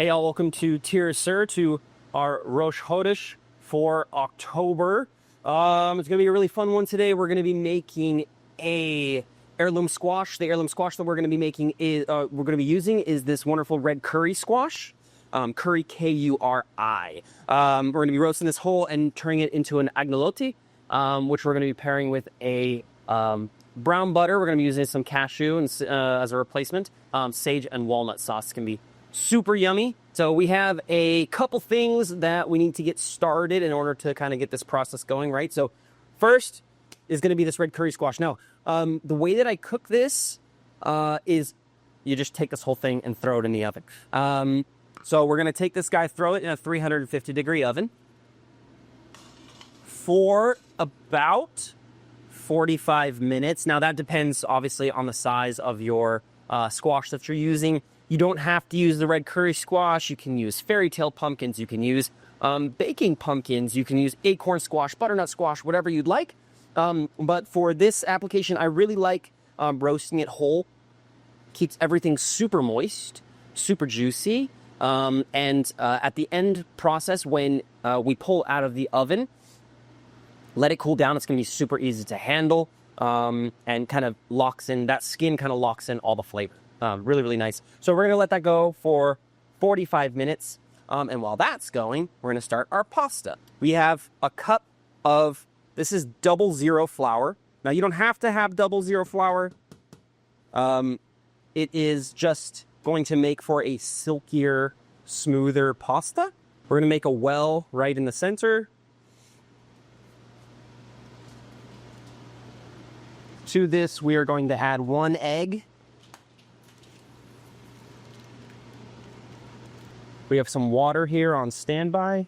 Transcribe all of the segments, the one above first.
Hey all, welcome to Tirasur, to our Rosh Chodesh for October. It's going to be a really fun one today. We're going to be making a heirloom squash. The heirloom squash that we're going to be making is using this wonderful red curry squash. Curry, K-U-R-I. We're going to be roasting this whole and turning it into an agnolotti, which we're going to be pairing with a brown butter. We're going to be using some cashew and, as a replacement. Sage and walnut sauce can be super yummy. So we have a couple things that we need to get started in order to kind of get this process going, right? So first is going to be this red curry squash. Now, the way that I cook this is you just take this whole thing and throw it in the oven. So we're going to take this guy, throw it in a 350-degree oven for about 45 minutes. Now, that depends, obviously, on the size of your squash that you're using. You don't have to use the red curry squash. You can use fairy tale pumpkins. You can use baking pumpkins. You can use acorn squash, butternut squash, whatever you'd like. But for this application, I really like roasting it whole. Keeps everything super moist, super juicy. And at the end process, when we pull out of the oven, let it cool down. It's going to be super easy to handle and kind of locks in, that skin kind of locks in all the flavor. Really, really nice. So we're going to let that go for 45 minutes. And while that's going, we're going to start our pasta. We have a cup of, this is 00 flour. Now, you don't have to have 00 flour. It is just going to make for a silkier, smoother pasta. We're going to make a well right in the center. To this, we are going to add 1 egg. We have some water here on standby.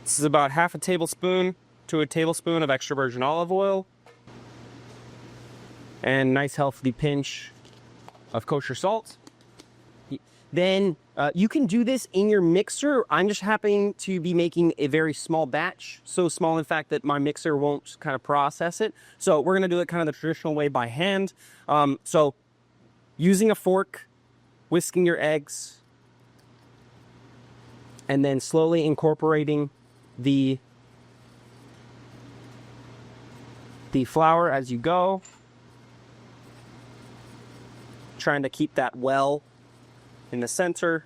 This is about half a tablespoon to a tablespoon of extra virgin olive oil. And nice healthy pinch of kosher salt. Then you can do this in your mixer. I'm just happening to be making a very small batch. So small, in fact, that my mixer won't kind of process it. So we're going to do it kind of the traditional way by hand. So using a fork, whisking your eggs, and then slowly incorporating the flour as you go. Trying to keep that well in the center.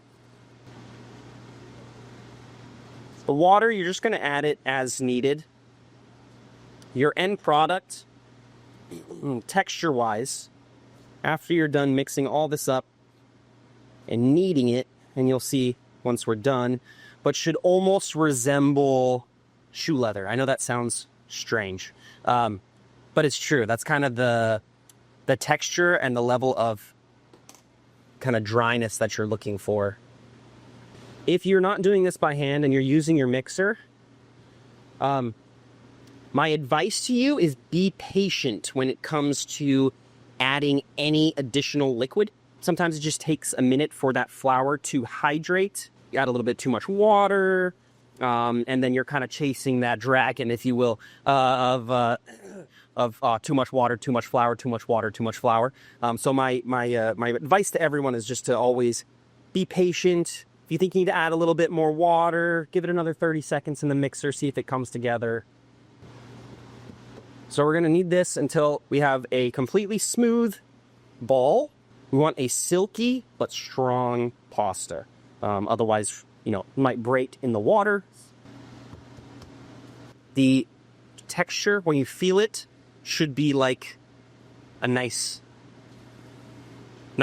The water, you're just going to add it as needed. Your end product, texture-wise, after you're done mixing all this up and kneading it, and you'll see once we're done, but should almost resemble shoe leather. I know that sounds strange, but it's true. That's kind of the texture and the level of kind of dryness that you're looking for. If you're not doing this by hand and you're using your mixer, my advice to you is be patient when it comes to adding any additional liquid. Sometimes it just takes a minute for that flour to hydrate. You add a little bit too much water, and then you're kind of chasing that dragon, if you will, of too much water, too much flour, too much water, too much flour. So my advice to everyone is just to always be patient. If you think you need to add a little bit more water, give it another 30 seconds in the mixer, see if it comes together. So we're going to knead this until we have a completely smooth ball. We want a silky but strong pasta. Otherwise, you know, it might break in the water. The texture, when you feel it, should be like a nice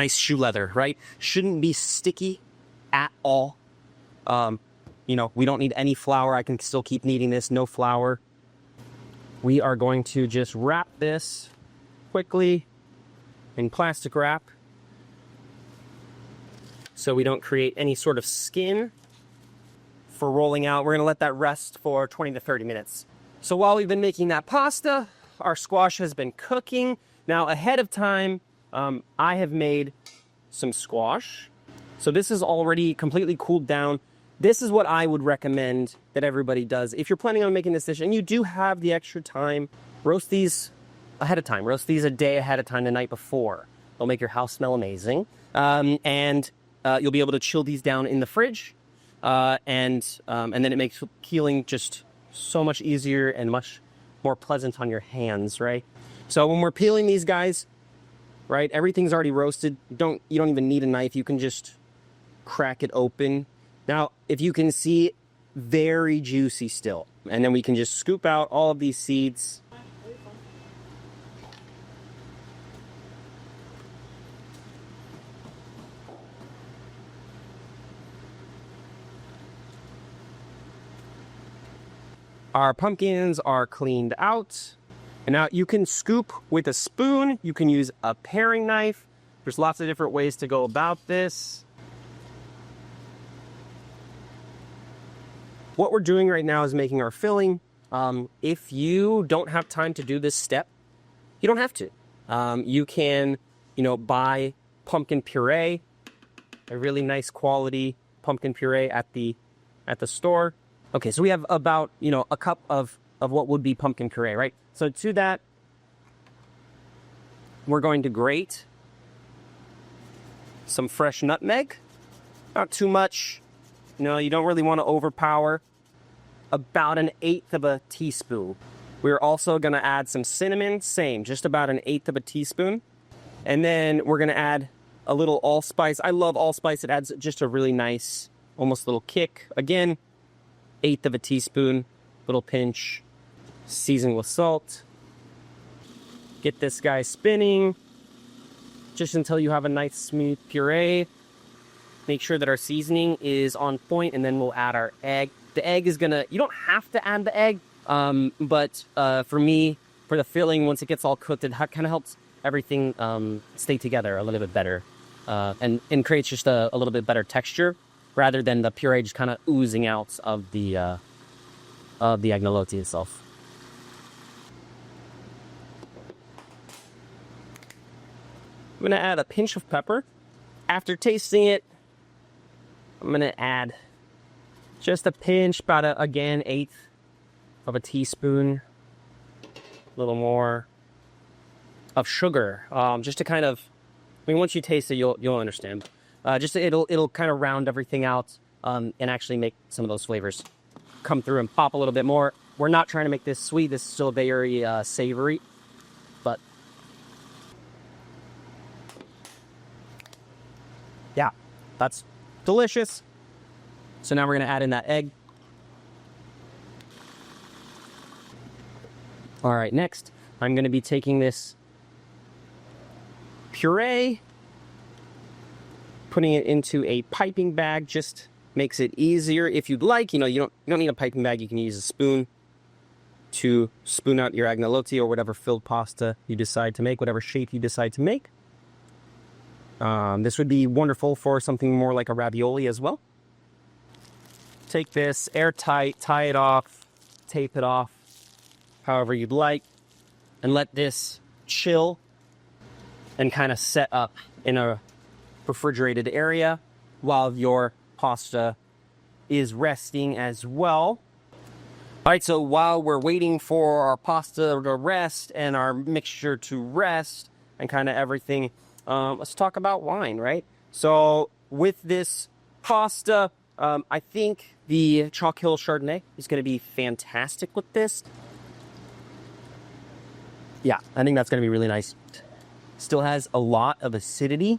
shoe leather, right? Shouldn't be sticky at all. You know, we don't need any flour. I can still keep kneading this, no flour. We are going to just wrap this quickly in plastic wrap so we don't create any sort of skin for rolling out. We're going to let that rest for 20 to 30 minutes. So while we've been making that pasta, our squash has been cooking. Now, ahead of time, I have made some squash. So this is already completely cooled down. This is what I would recommend that everybody does. If you're planning on making this dish and you do have the extra time, roast these ahead of time. Roast these a day ahead of time, the night before. They'll make your house smell amazing. And you'll be able to chill these down in the fridge, and then it makes peeling just so much easier and much more pleasant on your hands, right? So when we're peeling these guys, right, everything's already roasted. You don't even need a knife. You can just crack it open. Now, if you can see, very juicy still. And then we can just scoop out all of these seeds. Our pumpkins are cleaned out. And now you can scoop with a spoon. You can use a paring knife. There's lots of different ways to go about this. What we're doing right now is making our filling. If you don't have time to do this step, you don't have to. You can, buy pumpkin puree, a really nice quality pumpkin puree at the store. Okay, so we have about, a cup of what would be pumpkin puree, right? So to that, we're going to grate some fresh nutmeg. Not too much. You don't really want to overpower. About 1/8 of a teaspoon. We're also going to add some cinnamon. Same, just about 1/8 of a teaspoon. And then we're going to add a little allspice. I love allspice. It adds just a really nice, almost little kick. Again, 1/8 of a teaspoon. Little pinch. Season with salt. Get this guy spinning. Just until you have a nice smooth puree. Make sure that our seasoning is on point, and then we'll add our egg. The egg is you don't have to add the egg, but for me, for the filling, once it gets all cooked, it kind of helps everything stay together a little bit better, and creates just a little bit better texture, rather than the puree just kind of oozing out of the agnolotti itself. I'm going to add a pinch of pepper. After tasting it, I'm going to add just a pinch, about, again, 1/8 of a teaspoon. A little more of sugar, just to kind of, once you taste it, you'll understand. It'll kind of round everything out, and actually make some of those flavors come through and pop a little bit more. We're not trying to make this sweet. This is still very savory, but yeah, that's delicious. So now we're going to add in that egg. All right, next, I'm going to be taking this puree, putting it into a piping bag. Just makes it easier. If you'd like, you don't need a piping bag. You can use a spoon to spoon out your agnolotti or whatever filled pasta you decide to make, whatever shape you decide to make. This would be wonderful for something more like a ravioli as well. Take this airtight, tie it off, tape it off, however you'd like, and let this chill and kind of set up in a refrigerated area while your pasta is resting as well. All right, so while we're waiting for our pasta to rest and our mixture to rest and kind of everything, let's talk about wine, right? So with this pasta, I think the Chalk Hill Chardonnay is going to be fantastic with this. Yeah, I think that's going to be really nice. Still has a lot of acidity,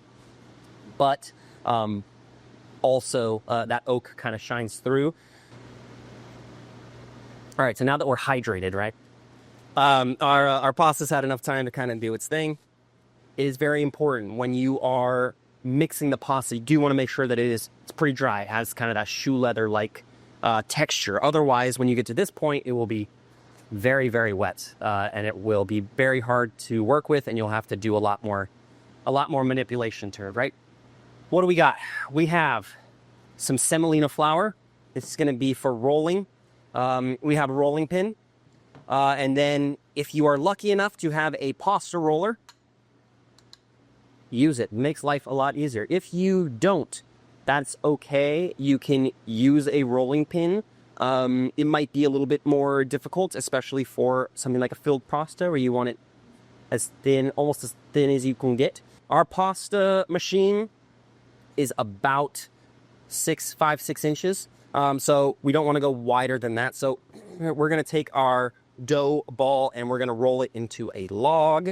but also that oak kind of shines through. All right, so now that we're hydrated, right? Our pasta's had enough time to kind of do its thing. It is very important when you are mixing the pasta, you do want to make sure that it's pretty dry. It has kind of that shoe leather-like texture. Otherwise, when you get to this point, it will be very, very wet, and it will be very hard to work with, and you'll have to do a lot more manipulation to it, right? What do we got? We have some semolina flour. This is going to be for rolling. We have a rolling pin, and then if you are lucky enough to have a pasta roller, use it. It makes life a lot easier. If you don't, that's okay. You can use a rolling pin. It might be a little bit more difficult, especially for something like a filled pasta where you want it as thin, almost as thin as you can get. Our pasta machine is about 5, 6 inches. So we don't want to go wider than that. So we're going to take our dough ball and we're going to roll it into a log.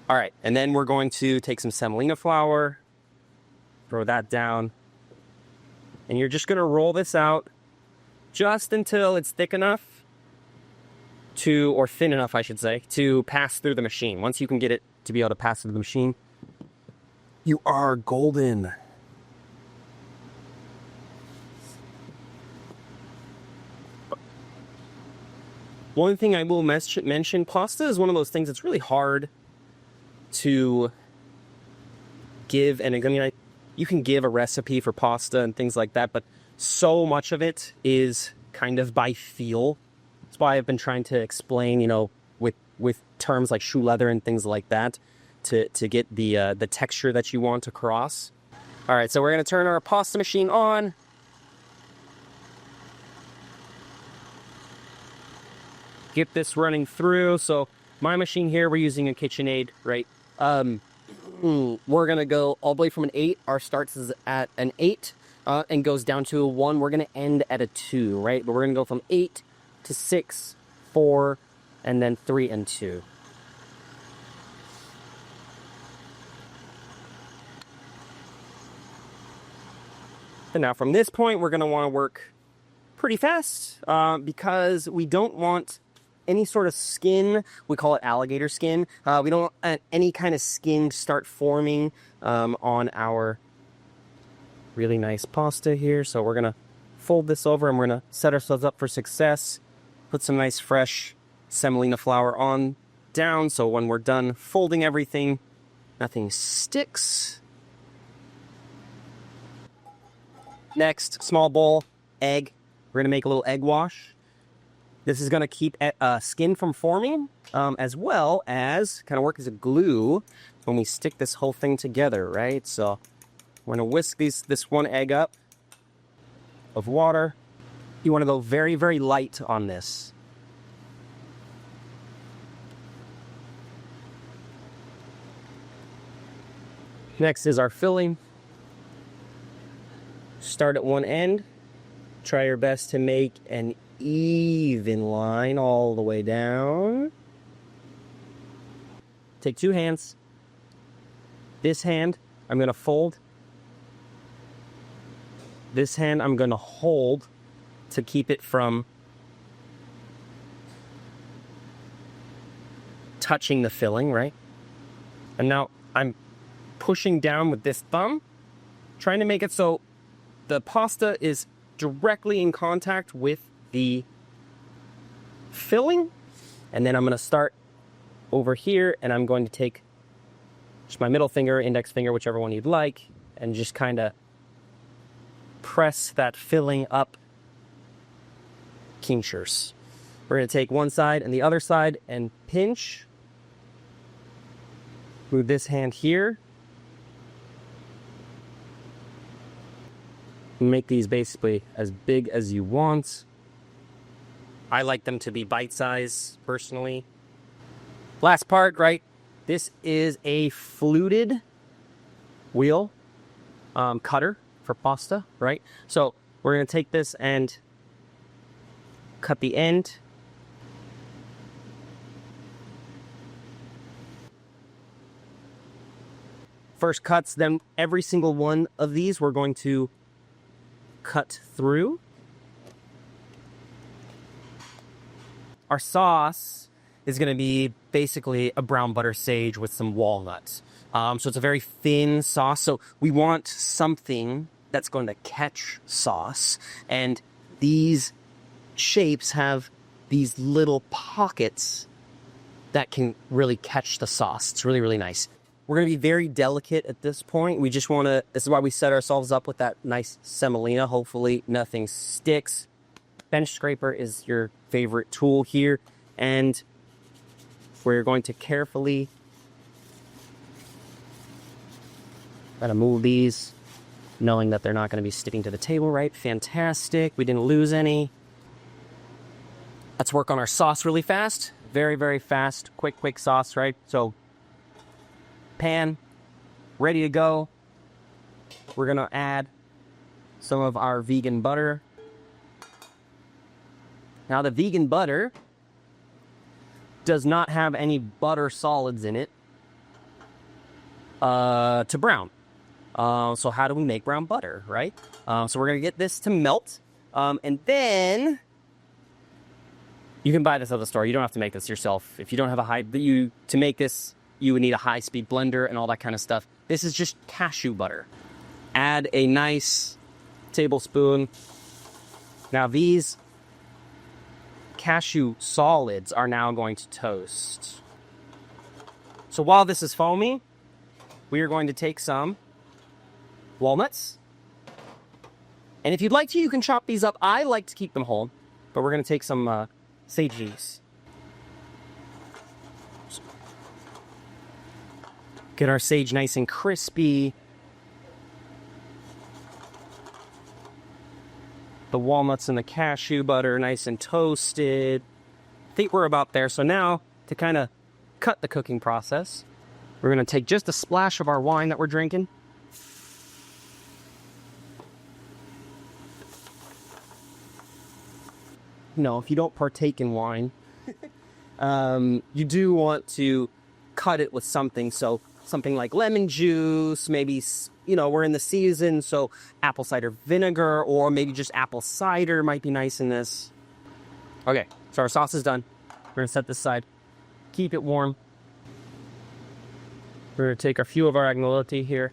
All right, and then we're going to take some semolina flour, throw that down, and you're just going to roll this out just until it's thick enough or thin enough, I should say, to pass through the machine. Once you can get it to be able to pass through the machine, you are golden. One thing I will mention, pasta is one of those things that's really hard to give. And I mean, you can give a recipe for pasta and things like that, but so much of it is kind of by feel. That's why I've been trying to explain, with terms like shoe leather and things like that to get the texture that you want across. All right, so we're going to turn our pasta machine on. Get this running through. So my machine here, we're using a KitchenAid, right? We're going to go all the way from an 8. Our starts is at an 8 and goes down to a 1. We're going to end at a 2, right? But we're going to go from 8 to 6, 4, and then 3 and 2. And now from this point, we're going to want to work pretty fast because we don't want any sort of skin. We call it alligator skin. We don't want any kind of skin start forming on our really nice pasta here. So we're going to fold this over and we're going to set ourselves up for success. Put some nice fresh semolina flour on down so when we're done folding everything, nothing sticks. Next, small bowl, egg. We're going to make a little egg wash. This is going to keep skin from forming, as well as kind of work as a glue when we stick this whole thing together, right? So we're going to whisk this one egg up of water. You want to go very, very light on this. Next is our filling. Start at one end. Try your best to make an even line all the way down. Take 2 hands. This hand, I'm going to fold. This hand, I'm going to hold to keep it from touching the filling, right? And now I'm pushing down with this thumb, trying to make it so the pasta is directly in contact with the filling. And then I'm going to start over here and I'm going to take just my middle finger, index finger, whichever one you'd like, and just kind of press that filling up quincures. We're going to take one side and the other side and pinch. Move this hand here. Make these basically as big as you want. I like them to be bite-sized, personally. Last part, right? This is a fluted wheel cutter for pasta, right? So we're going to take this and cut the end. First cuts, then every single one of these we're going to cut through. Our sauce is going to be basically a brown butter sage with some walnuts. So it's a very thin sauce. So we want something that's going to catch sauce. And these shapes have these little pockets that can really catch the sauce. It's really, really nice. We're going to be very delicate at this point. We just want to, this is why we set ourselves up with that nice semolina. Hopefully nothing sticks. Bench scraper is your favorite tool here. And we're going to carefully move these, knowing that they're not going to be sticking to the table, right? Fantastic. We didn't lose any. Let's work on our sauce really fast. Very, very fast. Quick sauce, right? So pan, ready to go. we're gonna add some of our vegan butter. Now the vegan butter does not have any butter solids in it to brown. So how do we make brown butter, right? So we're gonna get this to melt, and then you can buy this at the store. You don't have to make this yourself. If you don't have to make this, you would need a high-speed blender and all that kind of stuff. This is just cashew butter. Add a nice tablespoon. Now these cashew solids are now going to toast. So while this is foamy, we are going to take some walnuts. And if you'd like to, you can chop these up. I like to keep them whole, but we're going to take some sage anise. Get our sage nice and crispy. The walnuts and the cashew butter nice and toasted. I think we're about there. So now, to kind of cut the cooking process, we're going to take just a splash of our wine that we're drinking. No, if you don't partake in wine, you do want to cut it with something. So something like lemon juice, maybe, you know, we're in the season, so apple cider vinegar, or maybe just apple cider might be nice in this. Okay, so our sauce is done. We're going to set this aside. Keep it warm. We're going to take a few of our agnolotti here.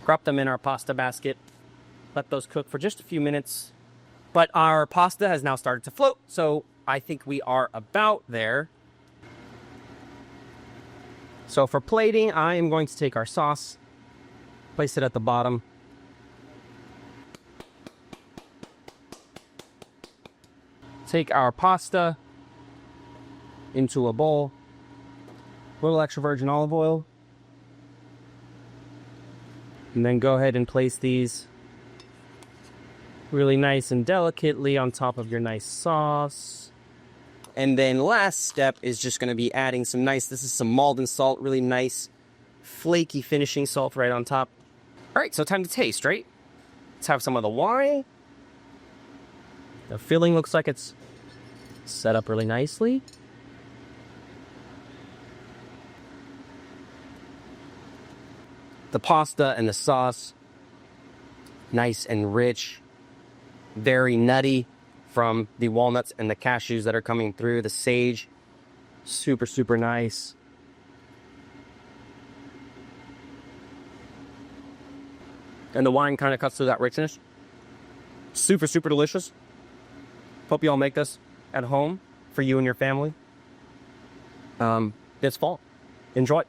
Drop them in our pasta basket. Let those cook for just a few minutes. But our pasta has now started to float, so I think we are about there. So for plating, I am going to take our sauce, place it at the bottom. Take our pasta into a bowl. A little extra virgin olive oil. And then go ahead and place these really nice and delicately on top of your nice sauce. And then last step is just going to be adding some nice, this is some Maldon salt, really nice, flaky finishing salt right on top. All right, so time to taste, right? Let's have some of the wine. The filling looks like it's set up really nicely. The pasta and the sauce, nice and rich, very nutty from the walnuts and the cashews that are coming through. The sage, super, super nice. And the wine kind of cuts through that richness. Super, super delicious. Hope you all make this at home for you and your family this fall. Enjoy.